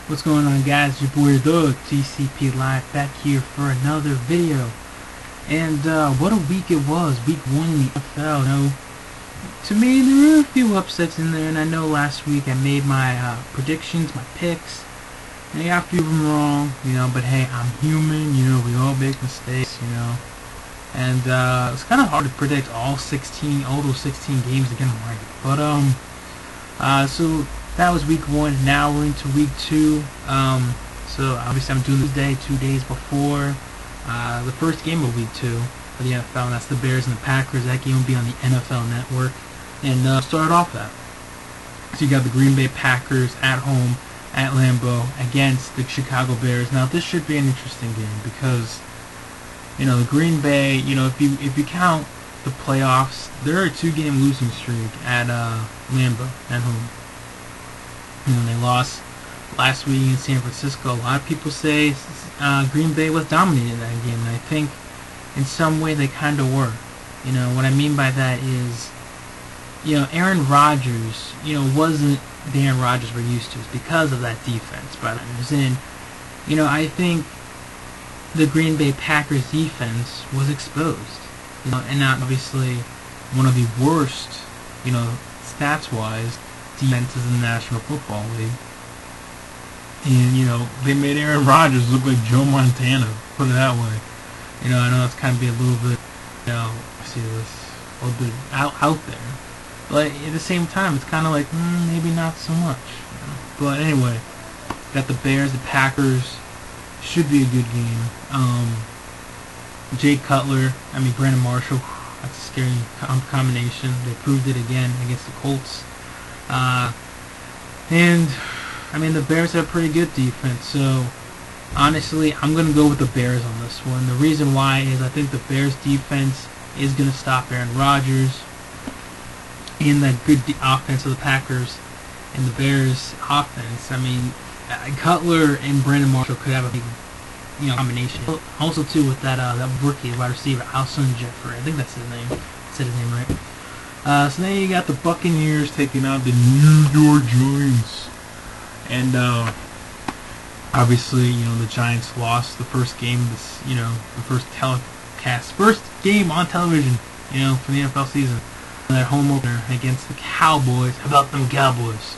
What's going on, guys? Your boy TheTCPLive back here for another video. And what a week it was. Week 1 in the NFL. You know, to me there were a few upsets in there, and I know last week I made my predictions, my picks, and I got a few of them wrong, you know, but hey, I'm human, you know, we all make mistakes, you know. And it's kind of hard to predict all those 16 games to get them right. But so that was week 1. Now we're into week 2. So obviously I'm doing this day 2 days before the first game of week 2 for the NFL, and that's the Bears and the Packers. That game will be on the NFL Network. And start off that. So you got the Green Bay Packers at home at Lambeau against the Chicago Bears. Now this should be an interesting game because, you know, the Green Bay, you know, if you count the playoffs, they're a 2-game losing streak at Lambeau at home. You know, they lost last week in San Francisco. A lot of people say Green Bay was dominating that game, and I think in some way they kind of were. You know, what I mean by that is, you know, Aaron Rodgers, you know, wasn't the Aaron Rodgers we're used to. It's because of that defense, brothers. And, you know, I think the Green Bay Packers defense was exposed. You know, and not obviously one of the worst, you know, stats-wise, defenses in the National Football League. And, you know, they made Aaron Rodgers look like Joe Montana, put it that way. You know, I know it's kind of be a little bit, you know, a little bit out there. But at the same time, it's kind of like, maybe not so much. You know? But anyway, got the Bears, the Packers. Should be a good game. Jay Cutler, Brandon Marshall, that's a scary combination. They proved it again against the Colts. And the Bears have a pretty good defense, so honestly I'm going to go with the Bears on this one. The reason why is I think the Bears defense is going to stop Aaron Rodgers, and that good offense of the Packers and the Bears offense. Cutler and Brandon Marshall could have a big, you know, combination. Also too with that rookie wide receiver, Alshon Jeffrey. I think that's his name. I said his name right. So then you got the Buccaneers taking on the New York Giants. And obviously, you know, the Giants lost the first game, first game on television, you know, for the NFL season. Their home opener against the Cowboys. How about them Cowboys?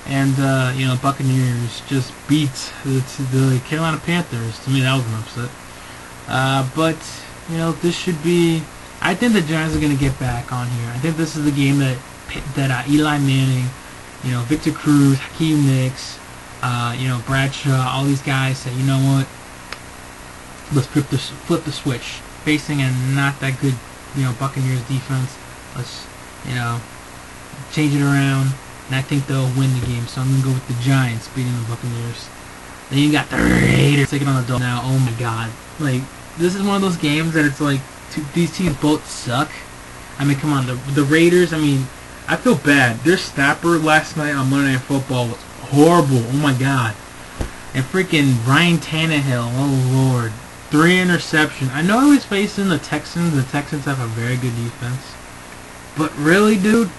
And, you know, Buccaneers just beat the Carolina Panthers. To me, that was an upset. But, you know, this should be... I think the Giants are going to get back on here. I think this is the game that Eli Manning, you know, Victor Cruz, Hakeem Nicks, you know, Bradshaw, all these guys say, you know what, let's flip the switch. Facing a not that good, you know, Buccaneers defense, let's, you know, change it around, and I think they'll win the game. So I'm going to go with the Giants beating the Buccaneers. Then you got the Raiders taking on the Dolphins. Now, oh my God, like, this is one of those games that it's like, these teams both suck. Come on, the Raiders, I feel bad. Their snapper last night on Monday Night Football was horrible. Oh my God. And freaking Ryan Tannehill, oh Lord. 3 interceptions. I know he was facing the Texans. The Texans have a very good defense. But really, dude,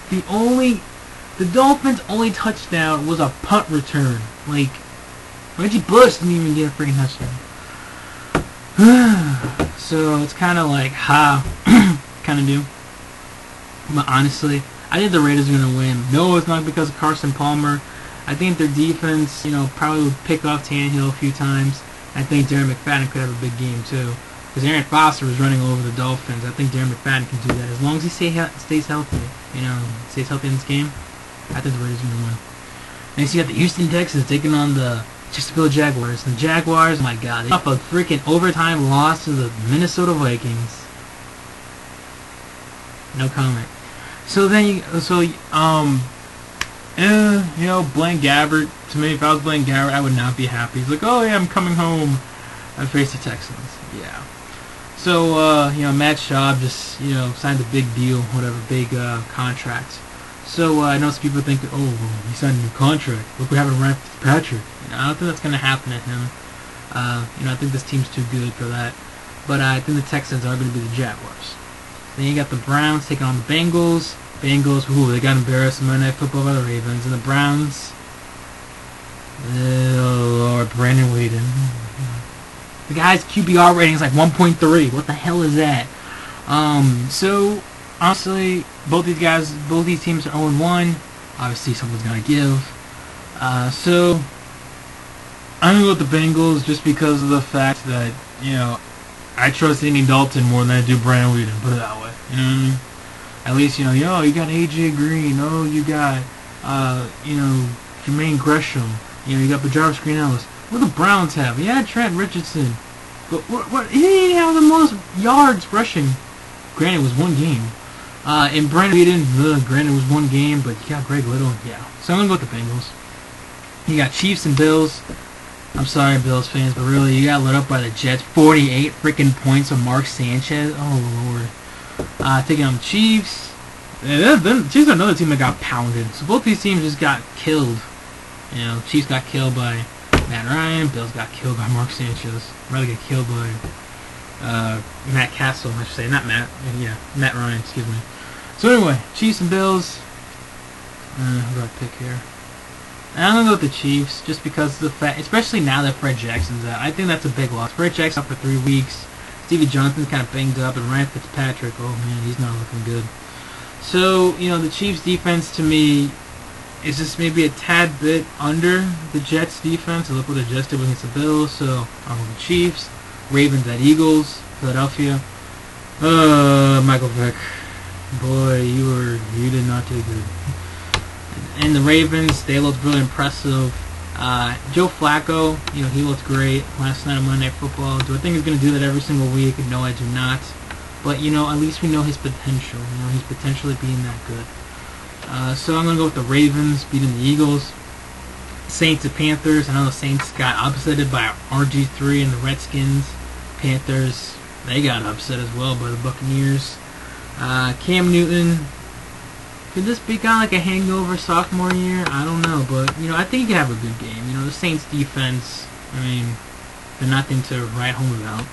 the Dolphins' only touchdown was a punt return. Like, Reggie Bush didn't even get a freaking touchdown. So it's kind of like, kind of do. But honestly, I think the Raiders are going to win. No, it's not because of Carson Palmer. I think their defense, you know, probably would pick off Tannehill a few times. I think Darren McFadden could have a big game too. Because Aaron Foster was running over the Dolphins. I think Darren McFadden can do that. As long as he stays healthy, you know, stays healthy in this game, I think the Raiders are going to win. Next you got the Houston Texans taking on the Jacksonville Jaguars. The Jaguars, oh my God, they off a freaking overtime loss to the Minnesota Vikings. No comment. So then you know, Blaine Gabbert, to me, if I was Blaine Gabbert, I would not be happy. He's like, oh yeah, I'm coming home and face the Texans. Yeah. So, you know, Matt Schaub just, you know, signed a big deal, whatever, big contract. So I know some people think, oh, he signed a new contract. Look what happened to Ryan Fitzpatrick. You know, I don't think that's going to happen to him. You know, I think this team's too good for that. But I think the Texans are going to be the Jaguars. Then you got the Browns taking on the Bengals. Bengals, they got embarrassed in Monday Night Football by the Ravens. And the Browns, Oh Lord, Brandon Whedon. The guy's QBR rating is like 1.3. What the hell is that? So honestly, both these teams are 0-1. Obviously, someone's gonna give. So I'm gonna go with the Bengals just because of the fact that I trust Andy Dalton more than I do Brandon Whedon. Put it that way. You know what I mean? At least you got AJ Green. Oh, you got Jermaine Gresham. You got Jarvis Green Ellis. What do the Browns have? Yeah, Trent Richardson. But what he didn't have the most yards rushing. Granted, it was one game. And Brandon Whedon, granted, it was one game, but you got Greg Little. Yeah. So I'm going to go with the Bengals. You got Chiefs and Bills. I'm sorry, Bills fans, but really, you got lit up by the Jets. 48 freaking points of Mark Sanchez. Oh, Lord. Taking on the Chiefs. The Chiefs are another team that got pounded. So both these teams just got killed. Chiefs got killed by Matt Ryan. Bills got killed by Mark Sanchez. Rather get killed by Matt Castle, I should say. Not Matt. Yeah, Matt Ryan, excuse me. So anyway, Chiefs and Bills. Who do I pick here? I'm going to go with the Chiefs just because of the fact, especially now that Fred Jackson's out. I think that's a big loss. Fred Jackson's out for 3 weeks. Stevie Johnson's kind of banged up, and Ryan Fitzpatrick, oh man, he's not looking good. So, the Chiefs' defense to me is just maybe a tad bit under the Jets' defense. So look what the Jets did against the Bills. So I'm with the Chiefs. Ravens at Eagles. Philadelphia. Michael Vick. Boy, you did not do good. And the Ravens, they looked really impressive. Joe Flacco, he looked great last night on Monday Night Football. Do I think he's going to do that every single week? No, I do not. But, at least we know his potential. He's potentially being that good. So I'm going to go with the Ravens beating the Eagles. Saints and Panthers. I know the Saints got upsetted by RG3 and the Redskins. Panthers, they got upset as well by the Buccaneers. Cam Newton. Could this be kind of like a hangover sophomore year? I don't know, but I think he could have a good game. The Saints defense, they're nothing to write home about.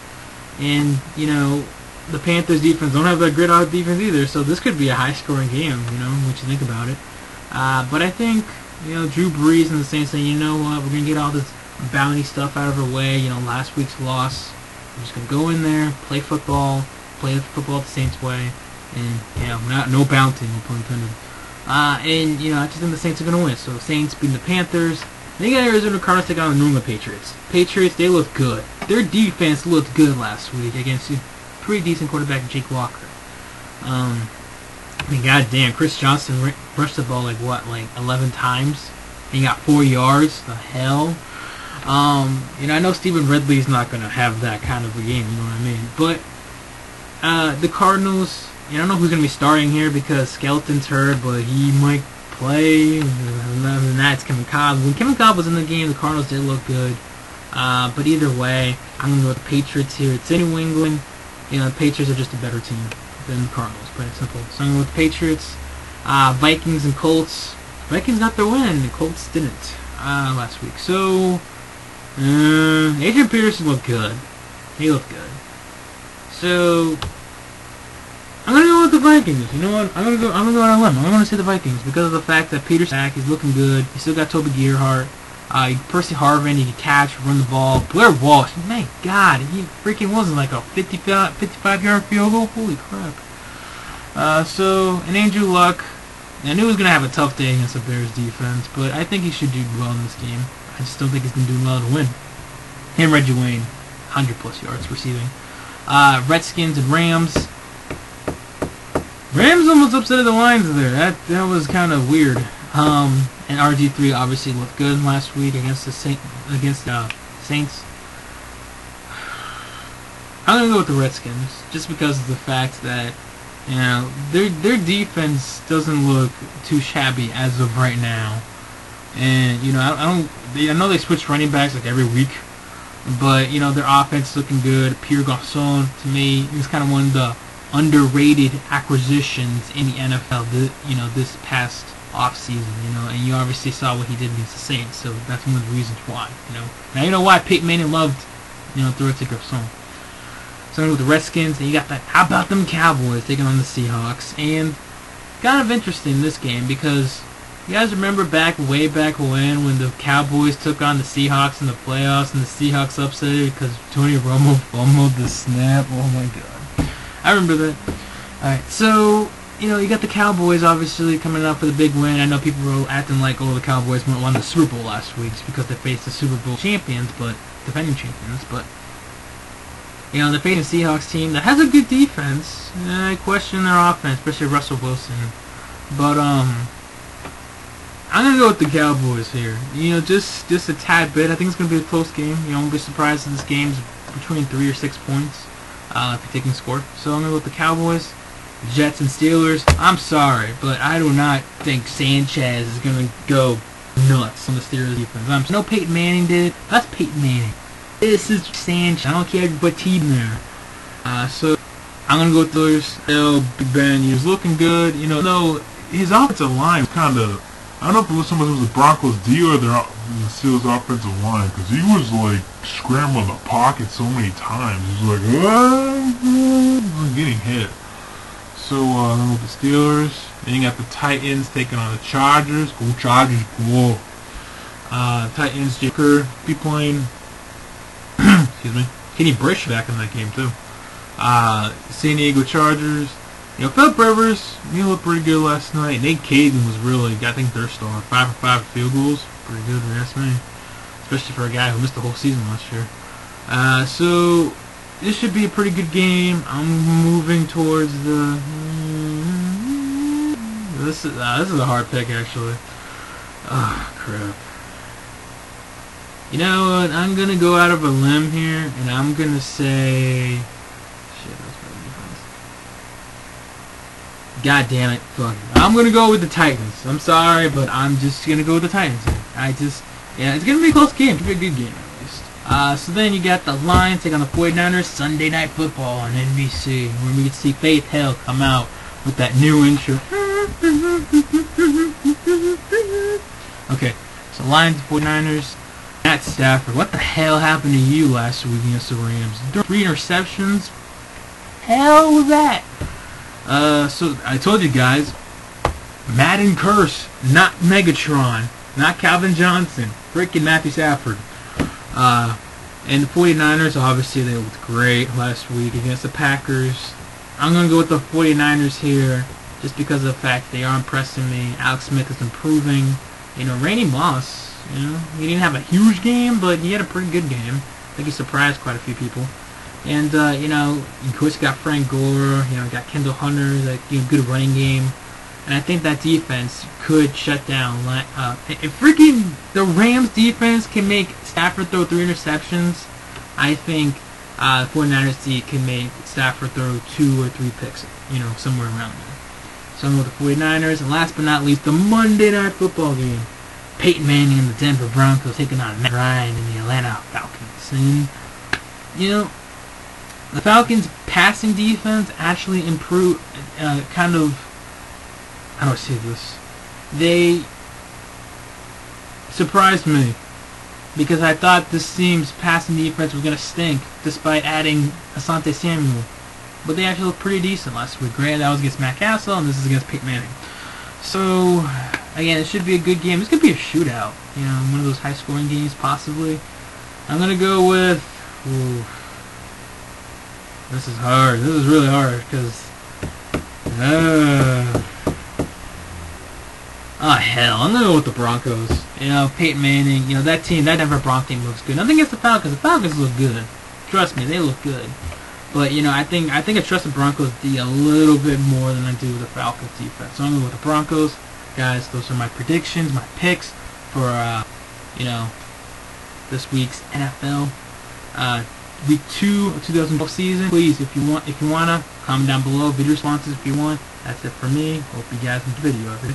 And the Panthers defense don't have that great defense either, so this could be a high-scoring game. What you think about it? But I think Drew Brees and the Saints say, you know what, we're gonna get all this bounty stuff out of our way. Last week's loss, we're just gonna go in there, play football the Saints way. And no bounty, no pun intended. And I just think the Saints are gonna win. So the Saints beating the Panthers. They got Arizona Cardinals taking on the New England Patriots. Patriots, they look good. Their defense looked good last week against a pretty decent quarterback, Jake Walker. Goddamn, Chris Johnson rushed the ball like 11 times. And he got 4 yards. The hell. I know Stephen Ridley's not gonna have that kind of a game. You know what I mean? But the Cardinals. I don't know who's going to be starting here because Skeleton's hurt, but he might play. Other than that, it's Kevin Cobb. When Kevin Cobb was in the game, the Cardinals did look good. But either way, I'm going to go with the Patriots here. It's in New England. The Patriots are just a better team than the Cardinals. Pretty simple. So I'm going to go with the Patriots. Vikings and Colts. Vikings got their win. The Colts didn't last week. So, Adrian Peterson looked good. He looked good. So I'm gonna go with the Vikings. You know what? I'm gonna go on a limb. I'm gonna say the Vikings because of the fact that Peter's back. He's looking good. He still got Toby Gerhart. Percy Harvin. He can catch, run the ball. Blair Walsh. My God, he freaking wasn't like a 55-yard field goal. Holy crap! And Andrew Luck. I knew he was gonna have a tough day against the Bears defense, but I think he should do well in this game. I just don't think he's gonna do well to win. Him, Reggie Wayne, 100+ yards receiving. Redskins and Rams. Rams almost upset the Lions there. That was kind of weird. And RG3 obviously looked good last week against the Saints. I'm gonna go with the Redskins just because of the fact that their defense doesn't look too shabby as of right now. And I know they switch running backs like every week, but their offense is looking good. Pierre Garçon to me is kind of one of the underrated acquisitions in the NFL, this past offseason, and you obviously saw what he did against the Saints, so that's one of the reasons why, Now you know why Peyton Manning loved, Throw to Garçon. So I'm going with the Redskins, and you got that, how about them Cowboys taking on the Seahawks, and kind of interesting in this game because You guys remember way back when the Cowboys took on the Seahawks in the playoffs and the Seahawks upset it because Tony Romo fumbled the snap? Oh my god. I remember that. Alright, so, you got the Cowboys obviously coming up with a big win. I know people were acting like, the Cowboys won the Super Bowl last week because they faced the Super Bowl champions, defending champions, but they're facing a Seahawks team that has a good defense. I question their offense, especially Russell Wilson. But, I'm going to go with the Cowboys here. Just a tad bit. I think it's going to be a close game. I won't be surprised if this game's between 3 or 6 points if you're taking score. So I'm going to go with the Cowboys. Jets and Steelers. I'm sorry, but I do not think Sanchez is going to go nuts on the Steelers defense. I know Peyton Manning did it. That's Peyton Manning. This is Sanchez. I don't care what team there. So I'm going to go with Steelers. Big Ben, he was looking good. No, his offensive line kind of... I don't know if it was the Broncos D or the Steelers offensive line, because he was like scrambling the pocket so many times. He was like, I'm getting hit. So then with the Steelers, then you got the Titans taking on the Chargers. Go Chargers, go! Titans, Jaker be playing. Excuse me. Kenny Brish back in that game too. San Diego Chargers. Philip Rivers, he looked pretty good last night. Nate Caden was really, I think, their star. 5 for 5 field goals. Pretty good, if you ask me. Especially for a guy who missed the whole season last year. So, this should be a pretty good game. I'm moving towards the... This is a hard pick, actually. Oh, crap. You know what? I'm going to go out of a limb here, and I'm going to say... Shit, that's pretty defense. God damn it. Fuck it. I'm going to go with the Titans. I'm sorry, but I'm just going to go with the Titans here. Yeah, it's going to be a close game. It's going to be a good game, at least. So then you got the Lions take on the 49ers, Sunday Night Football on NBC, where we get to see Faith Hill come out with that new intro. Okay, so Lions, 49ers, Matt Stafford. What the hell happened to you last week against the Rams? 3 interceptions? Hell was that? So I told you guys, Madden curse, not Megatron, not Calvin Johnson, freaking Matthew Stafford. And the 49ers, obviously they looked great last week against the Packers. I'm going to go with the 49ers here, just because of the fact they are impressing me. Alex Smith is improving. Randy Moss, he didn't have a huge game, but he had a pretty good game. I think he surprised quite a few people. And, of course you got Frank Gore, got Kendall Hunter, good running game. And I think that defense could shut down. If freaking the Rams defense can make Stafford throw 3 interceptions, I think the 49ers can make Stafford throw 2 or 3 picks, somewhere around there. So I'm with the 49ers. And last but not least, the Monday Night Football game. Peyton Manning and the Denver Broncos taking on Matt Ryan and the Atlanta Falcons. And, the Falcons' passing defense actually improved, how do I say this? They surprised me, because I thought this team's passing defense was going to stink, despite adding Asante Samuel. But they actually looked pretty decent last week. Granted, that was against Matt Castle, and this is against Peyton Manning. So, again, it should be a good game. It's going to be a shootout. One of those high-scoring games, possibly. I'm going to go with... Ooh, this is hard. This is really hard, because... hell. I'm going to go with the Broncos. Peyton Manning, that team, that Denver Broncos team looks good. Nothing against the Falcons. The Falcons look good. Trust me, they look good. But, I think I trust the Broncos D a little bit more than I do the Falcons defense. So I'm going to go with the Broncos. Guys, those are my predictions, my picks for, this week's NFL. Week 2 of 2012 season. Please, if you wanna, comment down below. Video responses if you want. That's it for me. Hope you guys enjoyed the video.